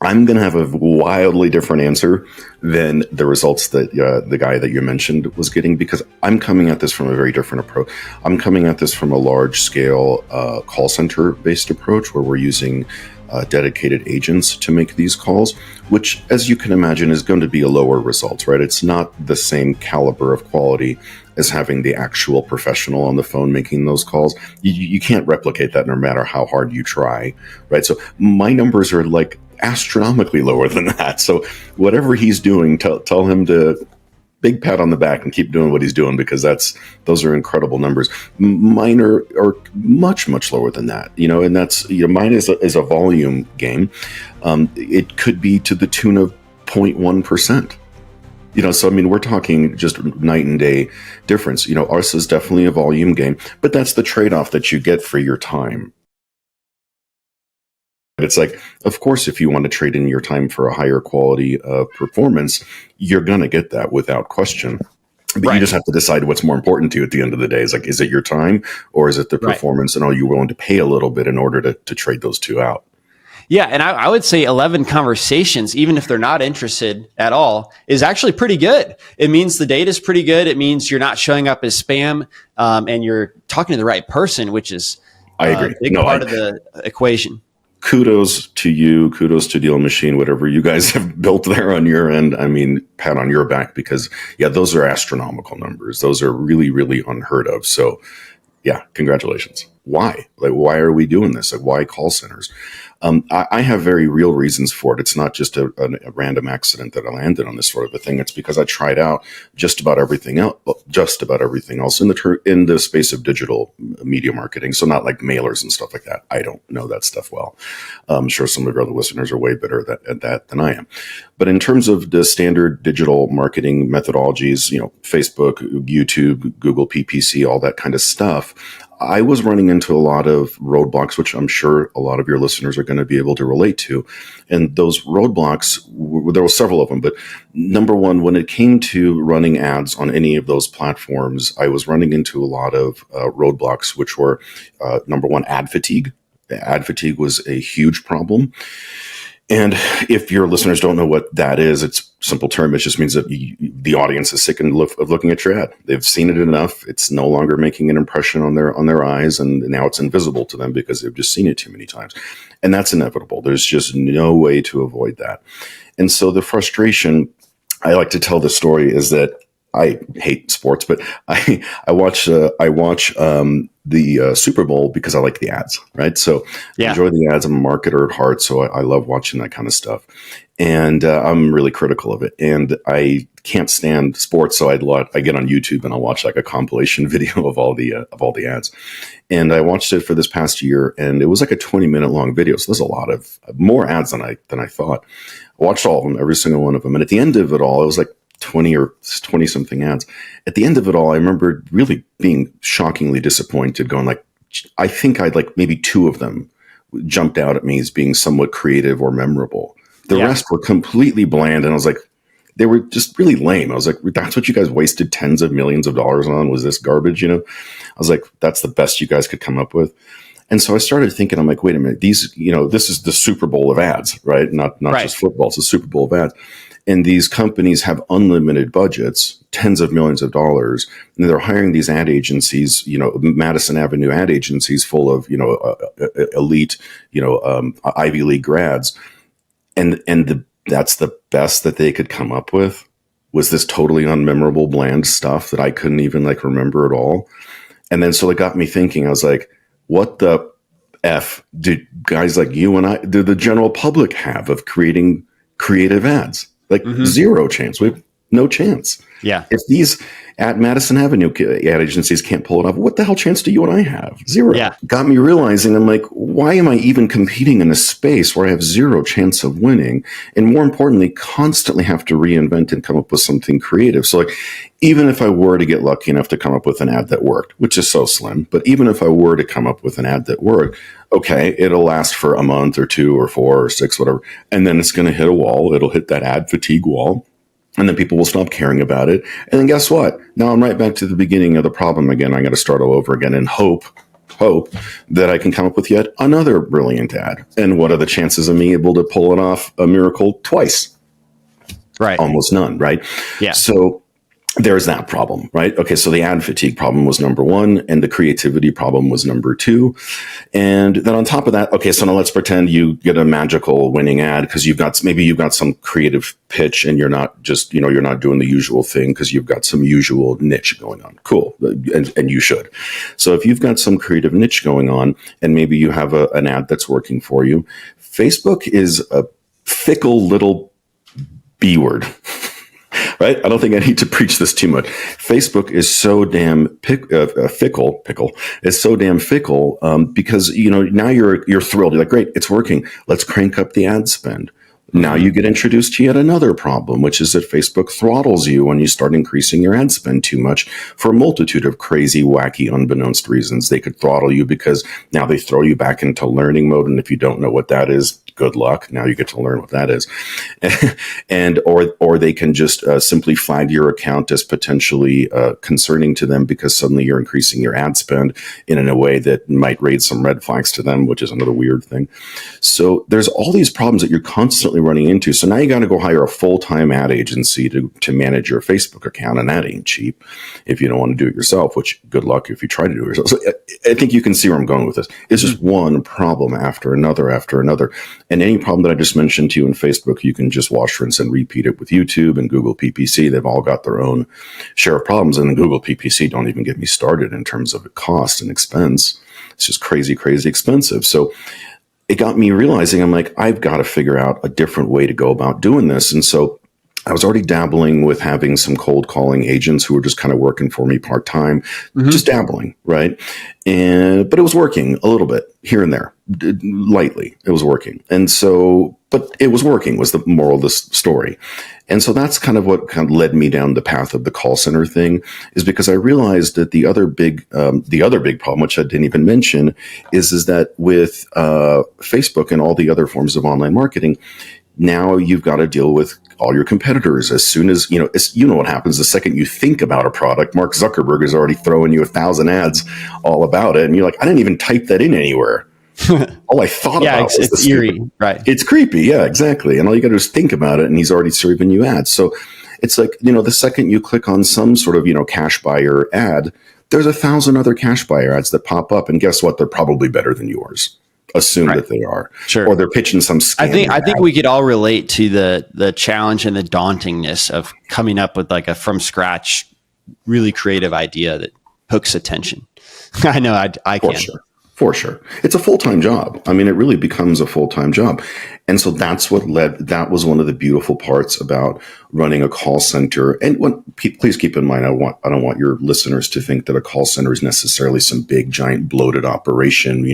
I'm going to have a wildly different answer than the results that the guy that you mentioned was getting, because I'm coming at this from a very different approach. I'm coming at this from a large scale call center based approach where we're using dedicated agents to make these calls, which, as you can imagine, is going to be a lower result, right? It's not the same caliber of quality as having the actual professional on the phone making those calls. You can't replicate that no matter how hard you try, right? So my numbers are like astronomically lower than that. So whatever he's doing, tell him to big pat on the back and keep doing what he's doing, because those are incredible numbers. Mine are much lower than that, and that's, mine is a volume game. It could be to the tune of 0.1%. So I mean, we're talking just night and day difference. Ours is definitely a volume game, but that's the trade-off that you get for your time. It's like, of course, if you want to trade in your time for a higher quality of performance, you're going to get that without question. But you just have to decide what's more important to you at the end of the day. It's like, is it your time or is it the performance? And are you willing to pay a little bit in order to trade those two out? Yeah, and I would say 11 conversations, even if they're not interested at all, is actually pretty good. It means the data is pretty good. It means you're not showing up as spam, and you're talking to the right person, which is I agree. A big part of the equation. Kudos to you. Kudos to Deal Machine, whatever you guys have built there on your end. I mean, pat on your back, because, yeah, those are astronomical numbers. Those are really, really unheard of. So, yeah, congratulations. Why? Like, why are we doing this? Like, why call centers? I have very real reasons for it. It's not just a random accident that I landed on this sort of a thing. It's because I tried out just about everything else in the space of digital media marketing. So not like mailers and stuff like that. I don't know that stuff well. I'm sure some of your other listeners are way better at that than I am. But in terms of the standard digital marketing methodologies, Facebook, YouTube, Google PPC, all that kind of stuff, I was running into a lot of roadblocks, which I'm sure a lot of your listeners are going to be able to relate to. And those roadblocks, there were several of them. But number one, when it came to running ads on any of those platforms, I was running into a lot of roadblocks, which were, number one, ad fatigue. Ad fatigue was a huge problem. And if your listeners don't know what that is, it's simple term. It just means that the audience is sick of looking at your ad. They've seen it enough. It's no longer making an impression on their eyes, and now it's invisible to them because they've just seen it too many times. And that's inevitable. There's just no way to avoid that. And so the frustration, I like to tell the story, is that I hate sports, but I watch the Super Bowl because I like the ads, right? So I enjoy the ads. I'm a marketer at heart, so I love watching that kind of stuff. And I'm really critical of it. And I can't stand sports, so I get on YouTube and I'll watch like a compilation video of all the ads. And I watched it for this past year, and it was like a 20-minute long video. So there's a lot of more ads than I thought. I watched all of them, every single one of them. And at the end of it all, it was like 20 something ads. At the end of it all, I remember really being shockingly disappointed, going like, I think I'd like maybe two of them jumped out at me as being somewhat creative or memorable. The rest were completely bland. And I was like, they were just really lame. I was like, that's what you guys wasted tens of millions of dollars on, was this garbage? I was like, that's the best you guys could come up with. And so I started thinking, I'm like, wait a minute, these, this is the Super Bowl of ads, right? Not just football. It's the Super Bowl of ads. And these companies have unlimited budgets, tens of millions of dollars, and they're hiring these ad agencies, Madison Avenue ad agencies full of, elite, Ivy League grads. And that's the best that they could come up with, was this totally unmemorable, bland stuff that I couldn't even like remember at all. And then so it got me thinking, I was like, what the F do guys like you and I, do the general public have of creating creative ads? Like zero chance. We have no chance. Yeah. If these at Madison Avenue ad agencies can't pull it off, what the hell chance do you and I have? Zero. Yeah. Got me realizing, I'm like, why am I even competing in a space where I have zero chance of winning? And more importantly, constantly have to reinvent and come up with something creative. So like, even if I were to get lucky enough to come up with an ad that worked, which is so slim, but even if I were to come up with an ad that worked, okay, it'll last for a month or 2 or 4 or 6, whatever. And then it's going to hit a wall. It'll hit that ad fatigue wall. And then people will stop caring about it. And then guess what? Now I'm right back to the beginning of the problem again. I got to start all over again and hope hope that I can come up with yet another brilliant ad. And what are the chances of me able to pull it off a miracle twice? Right. Almost none, right? Yeah. So there's that problem, right? Okay, so the ad fatigue problem was number one, and the creativity problem was number two. And then on top of that, okay, so now let's pretend you get a magical winning ad because you've got some creative pitch and you're not just, you're not doing the usual thing because you've got some usual niche going on. Cool. And you should. So if you've got some creative niche going on and maybe you have an ad that's working for you, Facebook is a fickle little B word. Right? I don't think I need to preach this too much. Facebook is so damn fickle. It's so damn fickle because now you're thrilled. You're like, great, it's working. Let's crank up the ad spend. Now you get introduced to yet another problem, which is that Facebook throttles you when you start increasing your ad spend too much for a multitude of crazy, wacky, unbeknownst reasons. They could throttle you because now they throw you back into learning mode. And if you don't know what that is, good luck. Now you get to learn what that is. And or they can just simply flag your account as potentially concerning to them because suddenly you're increasing your ad spend in a way that might raise some red flags to them, which is another weird thing. So there's all these problems that you're constantly running into. So now you got to go hire a full-time ad agency to manage your Facebook account, and that ain't cheap if you don't want to do it yourself, which good luck if you try to do it yourself. So I think you can see where I'm going with this. It's just one problem after another. And any problem that I just mentioned to you in Facebook, you can just wash, rinse, and repeat it with YouTube and Google PPC. They've all got their own share of problems. And the Google PPC don't even get me started in terms of cost and expense. It's just crazy, crazy expensive. So it got me realizing, I'm like, I've got to figure out a different way to go about doing this. And so I was already dabbling with having some cold calling agents who were just kind of working for me part-time, just dabbling, right? But it was working a little bit here and there, lightly. It was working. And so, but it was working was the moral of the story. And so that's kind of what kind of led me down the path of the call center thing, is because I realized that the other big problem, which I didn't even mention, is that with Facebook and all the other forms of online marketing, now you've got to deal with all your competitors. As soon as, what happens the second you think about a product, Mark Zuckerberg is already throwing you 1,000 ads all about it. And you're like, I didn't even type that in anywhere. All I thought about was it's eerie, right? It's creepy. Yeah, exactly. And all you got to do is think about it, and he's already serving you ads. So it's like, the second you click on some sort of, cash buyer ad, there's 1,000 other cash buyer ads that pop up. And guess what? They're probably better than yours. Assume that they are, sure, or they're pitching some scam. I think we could all relate to the challenge and the dauntingness of coming up with like a from scratch, really creative idea that hooks attention. I know I can. For sure. It's a full-time job. I mean, it really becomes a full-time job. And so that was one of the beautiful parts about running a call center. And please keep in mind, I don't want your listeners to think that a call center is necessarily some big, giant, bloated operation,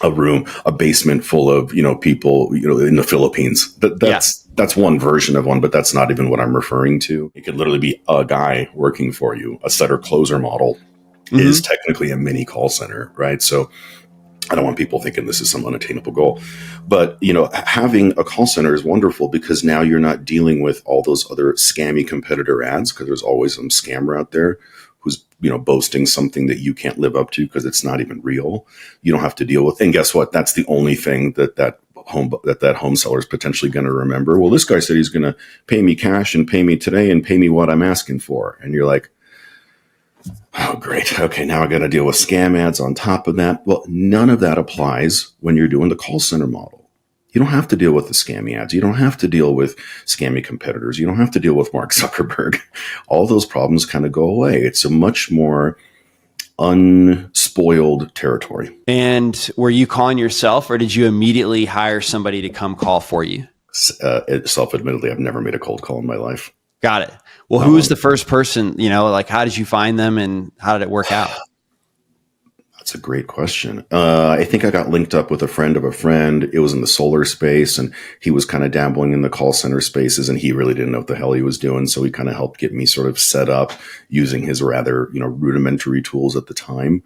a basement full of, people, in the Philippines. That's one version of one, but that's not even what I'm referring to. It could literally be a guy working for you. A setter closer model is technically a mini call center, right? So I don't want people thinking this is some unattainable goal, but having a call center is wonderful because now you're not dealing with all those other scammy competitor ads, because there's always some scammer out there who's boasting something that you can't live up to because it's not even real. You don't have to deal with. And guess what? That's the only thing that home seller is potentially going to remember. Well, this guy said he's going to pay me cash and pay me today and pay me what I'm asking for. And you're like, oh, great. Okay, now I got to deal with scam ads on top of that. Well, none of that applies when you're doing the call center model. You don't have to deal with the scammy ads. You don't have to deal with scammy competitors. You don't have to deal with Mark Zuckerberg. All those problems kind of go away. It's a much more unspoiled territory. And were you calling yourself, or did you immediately hire somebody to come call for you? Self-admittedly, I've never made a cold call in my life. Got it. Well, who was the first person, how did you find them and how did it work out? That's a great question. I think I got linked up with a friend of a friend. It was in the solar space, and he was kind of dabbling in the call center spaces, and he really didn't know what the hell he was doing. So he kind of helped get me sort of set up using his rather, rudimentary tools at the time.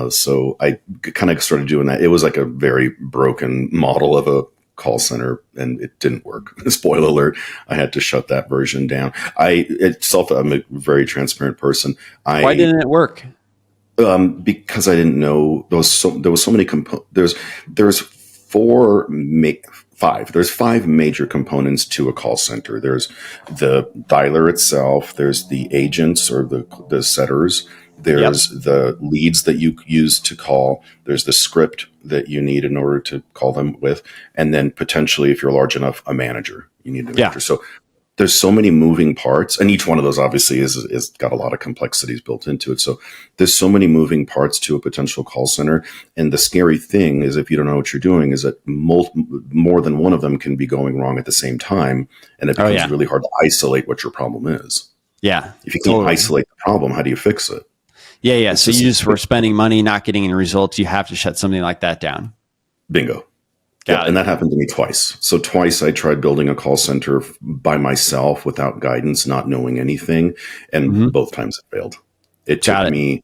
So I kind of started doing that. It was like a very broken model of a call center, and it didn't work. Spoiler alert, I had to shut that version down. I'm a very transparent person. Why didn't it work? Because I didn't know there was so many components. There's four, five. There's five major components to a call center. There's the dialer itself. There's the agents or the setters. Yep. There's the leads that you use to call. There's the script that you need in order to call them with, and then potentially, if you're large enough, a manager. You need a Yeah. manager. So there's so many moving parts, and each one of those obviously is got a lot of complexities built into it. So there's so many moving parts to a potential call center, and the scary thing is, if you don't know what you're doing, is that more than one of them can be going wrong at the same time, and it Oh becomes yeah. really hard to isolate what your problem is. Yeah. If you can't Totally. isolate the problem, how do you fix it? Yeah. Yeah. It's So you just just were spending money, not getting any results. You have to shut something like that down. bingo. Yeah, Got and it. that happened to me twice. So twice I tried building a call center by myself without guidance, not knowing anything, and Hmm. both times it failed. It took Got it. me.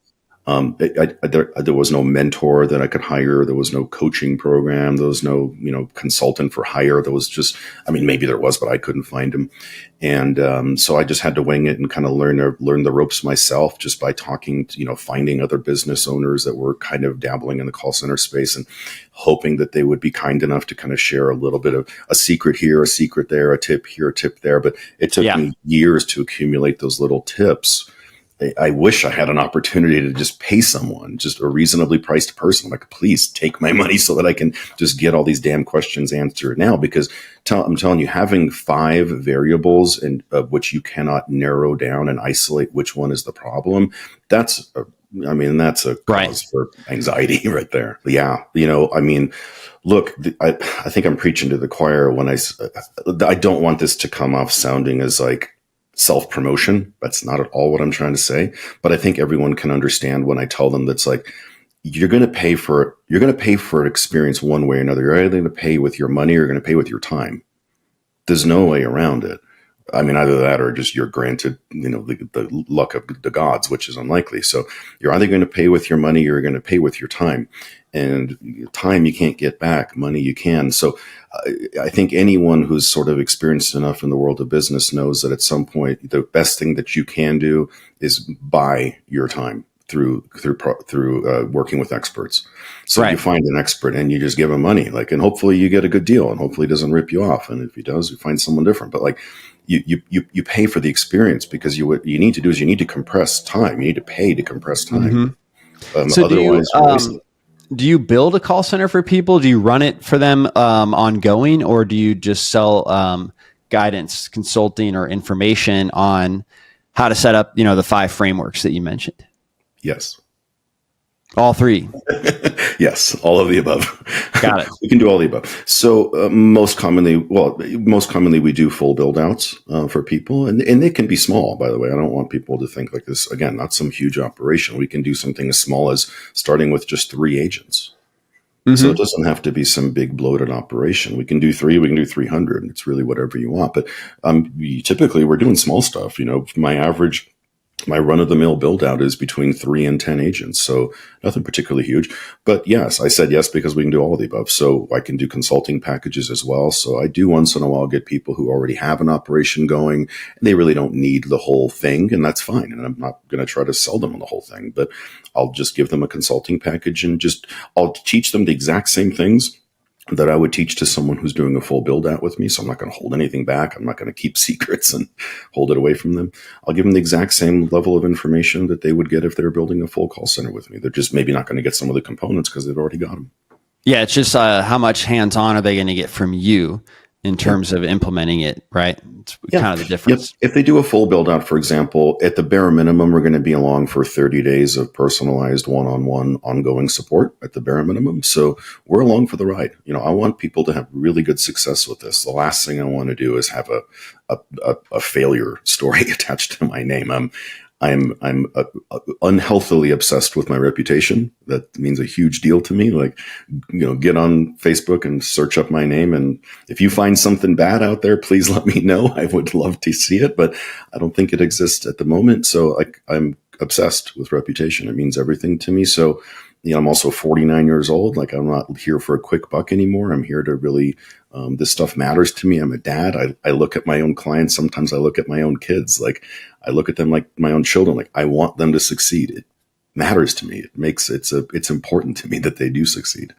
There was no mentor that I could hire. There was no coaching program. There was no consultant for hire. There was just, I mean, maybe there was, but I couldn't find him. And so I just had to wing it and kind of learn the ropes myself, just by talking to, finding other business owners that were kind of dabbling in the call center space, and hoping that they would be kind enough to kind of share a little bit of a secret here, a secret there, a tip here, a tip there. But it took Yeah. me years to accumulate those little tips. I wish I had an opportunity to just pay someone, just a reasonably priced person. Like, please take my money so that I can just get all these damn questions answered now. Because I'm telling you, having five variables and which you cannot narrow down and isolate which one is the problem, that's a Right. cause for anxiety right there. Yeah. Look, I think I'm preaching to the choir when I don't want this to come off sounding as like self-promotion. That's not at all what I'm trying to say. But I think everyone can understand when I tell them that's like, you're going to pay for an experience one way or another. You're either going to pay with your money or you're going to pay with your time. There's no way around it. I mean, either that or just you're granted, the luck of the gods, which is unlikely. So you're either going to pay with your money or you're going to pay with your time. And time you can't get back, money you can. So I think anyone who's sort of experienced enough in the world of business knows that at some point, the best thing that you can do is buy your time through working with experts. So you Right. find an expert and you just give him money, and hopefully you get a good deal, and hopefully he doesn't rip you off. And if he does, you find someone different. But you pay for the experience, because what you need to do is you need to compress time. You need to pay to compress time. Hmm. So Otherwise, you're wasting. do you build a call center for people? Do you run it for them ongoing, or do you just sell guidance, consulting, or information on how to set up, the five frameworks that you mentioned? Yes. All three. Yes, all of the above. Got it. We can do all the above. So most commonly, we do full build outs for people, and they can be small. By the way, I don't want people to think like this. Again, not some huge operation. We can do something as small as starting with just 3 agents. So it Hmm. doesn't have to be some big bloated operation. We can do 3. We can do 300. It's really whatever you want. But typically, we're doing small stuff. My run-of-the-mill build-out is between 3 and 10 agents, so nothing particularly huge. But yes, I said yes because we can do all of the above. So I can do consulting packages as well. So I do once in a while get people who already have an operation going, and they really don't need the whole thing, and that's fine. And I'm not going to try to sell them on the whole thing, but I'll just give them a consulting package, and I'll teach them the exact same things that I would teach to someone who's doing a full build out with me. So I'm not going to hold anything back. I'm not going to keep secrets and hold it away from them. I'll give them the exact same level of information that they would get if they're building a full call center with me. They're just maybe not going to get some of the components because they've already got them. Yeah, it's just how much hands-on are they going to get from you in terms of implementing it, right? It's kind of the difference. If they do a full build out, for example, at the bare minimum, we're going to be along for 30 days of personalized one-on-one ongoing support at the bare minimum. So we're along for the ride. I want people to have really good success with this. The last thing I want to do is have a failure story attached to my name. I'm unhealthily obsessed with my reputation. That means a huge deal to me. Get on Facebook and search up my name. And if you find something bad out there, please let me know. I would love to see it, but I don't think it exists at the moment. So I'm obsessed with reputation. It means everything to me. So, I'm also 49 years old. I'm not here for a quick buck anymore. I'm here to really, this stuff matters to me. I'm a dad. I look at my own clients. Sometimes I look at my own kids. I look at them like my own children. I want them to succeed. matters to me. It's important to me that they do succeed.